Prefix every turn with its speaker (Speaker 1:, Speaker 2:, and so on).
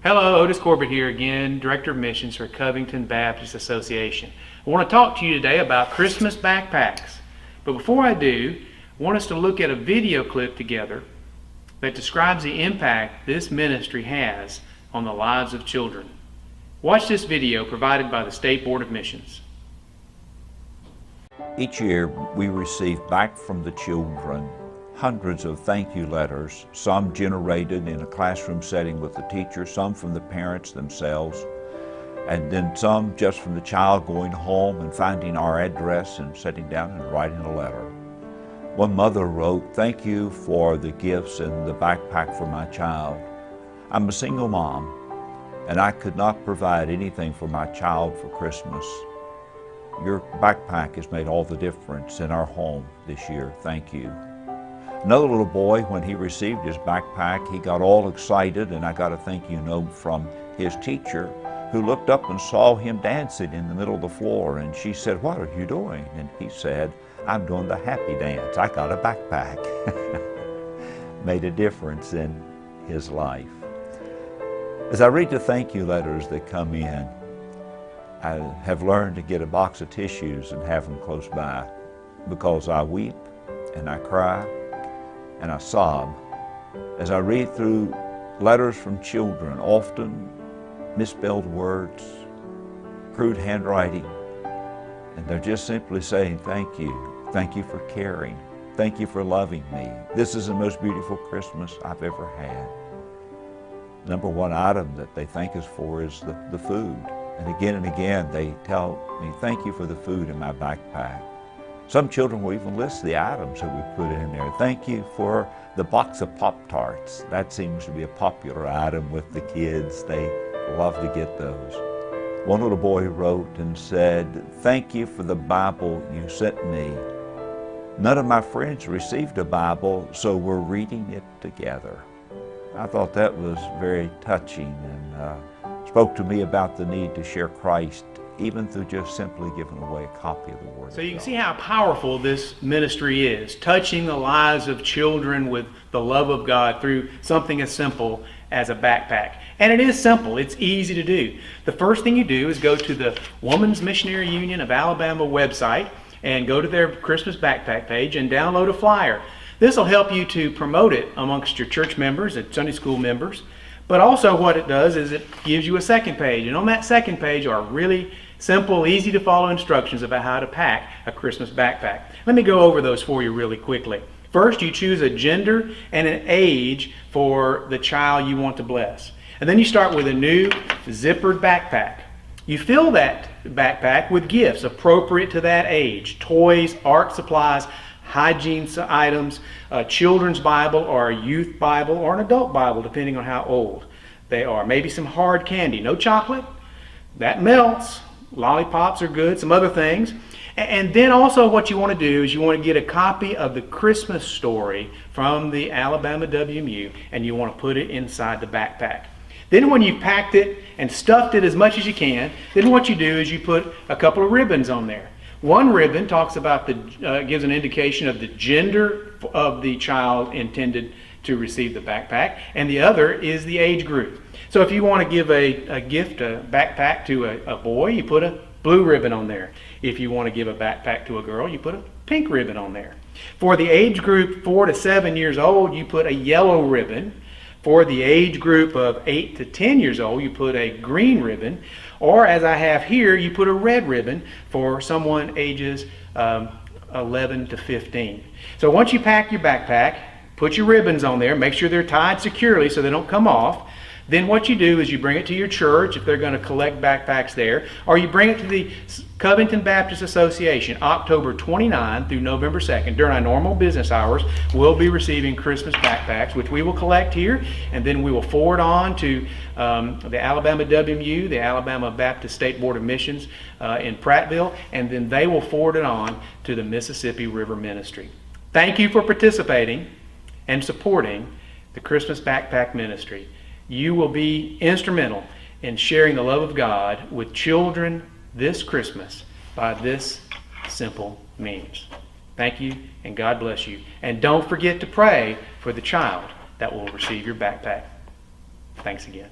Speaker 1: Hello, Otis Corbett here again, Director of Missions for Covington Baptist Association. I want to talk to you today about Christmas backpacks. But before I do, I want us to look at a video clip together that describes the impact this ministry has on the lives of children. Watch this video provided by the State Board of Missions.
Speaker 2: Each year we receive back from the children hundreds of thank you letters, some generated in a classroom setting with the teacher, some from the parents themselves, and then some just from the child going home and finding our address and sitting down and writing a letter. One mother wrote, "Thank you for the gifts and the backpack for my child. I'm a single mom and I could not provide anything for my child for Christmas. Your backpack has made all the difference in our home this year. Thank you." Another little boy, when he received his backpack, he got all excited, and I got a thank you note from his teacher, who looked up and saw him dancing in the middle of the floor, and she said, "What are you doing?" And he said, "I'm doing the happy dance. I got a backpack." Made a difference in his life. As I read the thank you letters that come in, I have learned to get a box of tissues and have them close by, because I weep and I cry and I sob as I read through letters from children, often misspelled words, crude handwriting, and they're just simply saying, "Thank you. Thank you for caring. Thank you for loving me. This is the most beautiful Christmas I've ever had." Number one item that they thank us for is the food. And again they tell me, "Thank you for the food in my backpack." Some children will even list the items that we put in there. "Thank you for the box of Pop-Tarts." That seems to be a popular item with the kids. They love to get those. One little boy wrote and said, "Thank you for the Bible you sent me. None of my friends received a Bible, so we're reading it together." I thought that was very touching and spoke to me about the need to share Christ, even through just simply giving away a copy of the Word of God.
Speaker 1: So you can see how powerful this ministry is, touching the lives of children with the love of God through something as simple as a backpack. And it is simple. It's easy to do. The first thing you do is go to the Women's Missionary Union of Alabama website and go to their Christmas backpack page and download a flyer. This will help you to promote it amongst your church members and Sunday school members. But also what it does is it gives you a second page. And on that second page are really simple, easy to follow instructions about how to pack a Christmas backpack. Let me go over those for you really quickly. First, you choose a gender and an age for the child you want to bless. And then you start with a new zippered backpack. You fill that backpack with gifts appropriate to that age: toys, art supplies, hygiene items, a children's Bible or a youth Bible or an adult Bible, depending on how old they are. Maybe some hard candy, no chocolate, that melts. Lollipops are good, some other things. And then also what you want to do is you want to get a copy of the Christmas story from the Alabama WMU, and you want to put it inside the backpack. Then when you've packed it and stuffed it as much as you can, then what you do is you put a couple of ribbons on there. One ribbon talks about gives an indication of the gender of the child intended to receive the backpack, and the other is the age group. So if you want to give a gift, a backpack to a boy, you put a blue ribbon on there. If you want to give a backpack to a girl, you put a pink ribbon on there. For the age group 4 to 7 years old, you put a yellow ribbon. For the age group of 8 to 10 years old, you put a green ribbon. Or as I have here, you put a red ribbon for someone ages 11 to 15. So once you pack your backpack, put your ribbons on there, make sure they're tied securely so they don't come off. Then what you do is you bring it to your church if they're going to collect backpacks there, or you bring it to the Covington Baptist Association. October 29 through November 2nd, during our normal business hours, we'll be receiving Christmas backpacks, which we will collect here, and then we will forward on to the Alabama WMU, the Alabama Baptist State Board of Missions in Prattville, and then they will forward it on to the Mississippi River Ministry. Thank you for participating and supporting the Christmas Backpack Ministry. You will be instrumental in sharing the love of God with children this Christmas by this simple means. Thank you, and God bless you. And don't forget to pray for the child that will receive your backpack. Thanks again.